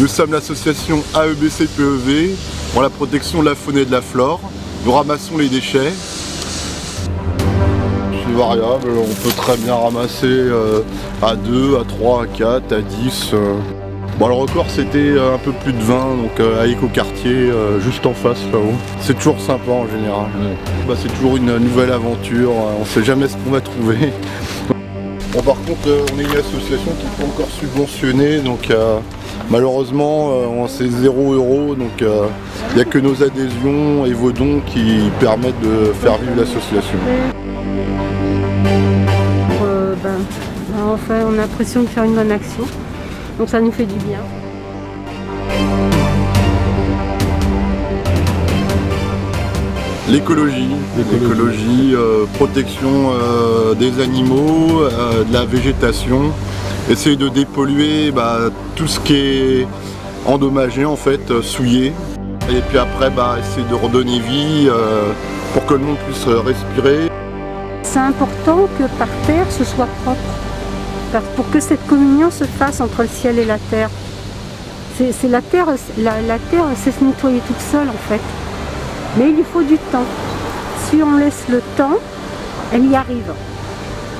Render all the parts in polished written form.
Nous sommes l'association AEBC-PEV pour la protection de la faune et de la flore. Nous ramassons les déchets. C'est variable, on peut très bien ramasser à 2, à 3, à 4, à 10. Bon, le record c'était un peu plus de 20, donc à Écoquartier, juste en face là-haut. C'est toujours sympa en général. Bah, c'est toujours une nouvelle aventure, on ne sait jamais ce qu'on va trouver. Bon, par contre, on est une association qui n'est pas encore subventionnée, donc malheureusement c'est 0 €, donc il n'y a que nos adhésions et vos dons qui permettent de faire vivre l'association. Enfin, on a l'impression de faire une bonne action, donc ça nous fait du bien. L'écologie, protection des animaux, de la végétation, essayer de dépolluer tout ce qui est endommagé en fait, souillé. Et puis après essayer de redonner vie pour que le monde puisse respirer. C'est important que par terre ce soit propre, pour que cette communion se fasse entre le ciel et la terre. C'est la terre sait se nettoyer toute seule en fait. Mais il lui faut du temps. Si on laisse le temps, elle y arrive.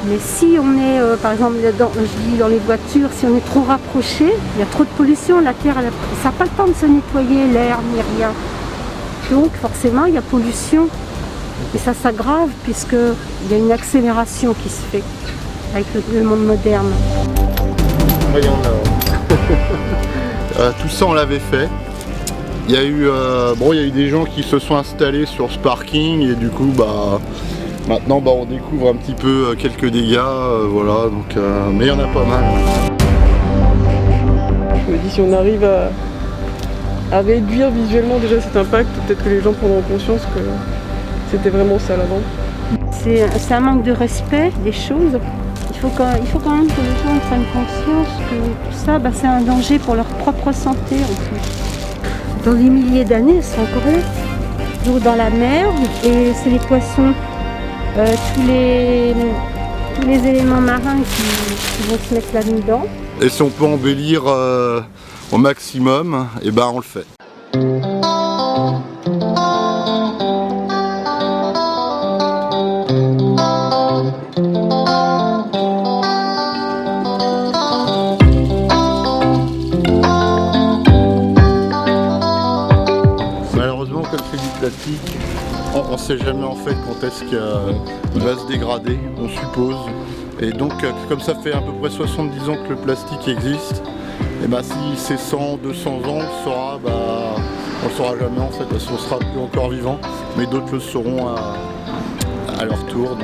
Mais si on est, par exemple, dans les voitures, si on est trop rapproché, il y a trop de pollution, la terre, ça n'a pas le temps de se nettoyer, l'air, ni rien. Donc forcément, il y a pollution. Et ça s'aggrave puisqu'il y a une accélération qui se fait avec le monde moderne. Voyons là. Tout ça, on l'avait fait. Il y a eu des gens qui se sont installés sur ce parking et du coup maintenant on découvre un petit peu quelques dégâts, voilà, donc, mais il y en a pas mal. Je me dis si on arrive à réduire visuellement déjà cet impact, peut-être que les gens prendront conscience que c'était vraiment ça l'avant. C'est un manque de respect des choses. Il faut quand même que les gens prennent conscience que tout ça c'est un danger pour leur propre santé en plus. Dans des milliers d'années, elles sont encore là, toujours dans la mer, et c'est les poissons, tous les éléments marins qui vont se mettre là-dedans. Et si on peut embellir au maximum, et on le fait. Comme c'est du plastique, on ne sait jamais en fait quand est-ce qu'il va se dégrader, on suppose. Et donc comme ça fait à peu près 70 ans que le plastique existe, et si c'est 100, 200 ans, on le saura jamais en fait, parce qu'on sera plus encore vivant, mais d'autres le sauront à leur tour. Donc.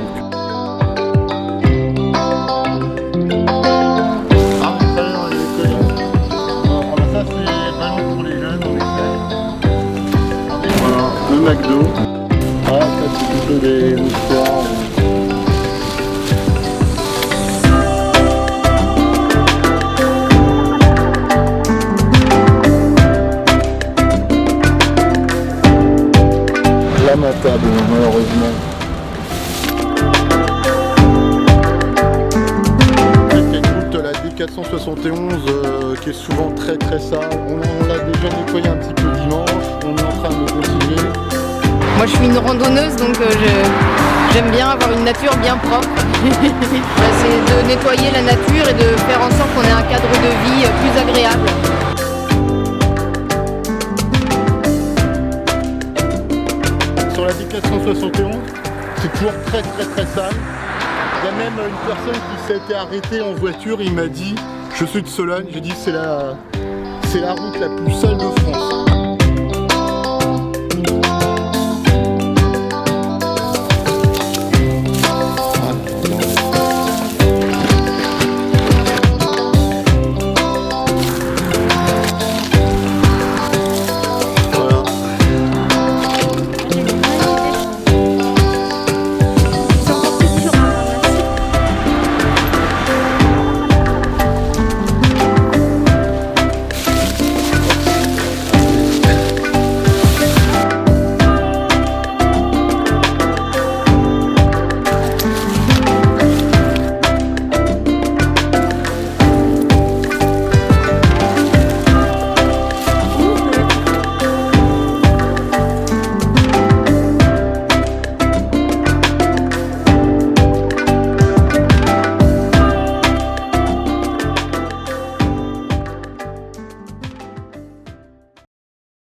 Ça c'est ballon pour les jeunes, en effet. Le McDo. Ah, ça c'est plutôt des mouchoirs. Lamentable, malheureusement. La D471 qui est souvent très très sale. On l'a déjà nettoyé un petit peu dimanche. On est en train de continuer. Moi je suis une randonneuse donc j'aime bien avoir une nature bien propre. C'est de nettoyer la nature et de faire en sorte qu'on ait un cadre de vie plus agréable. Sur la D471, c'est toujours très très très sale. Il y a même une personne qui s'est été arrêtée en voiture, il m'a dit, je suis de Sologne, j'ai dit c'est la route la plus sale de France.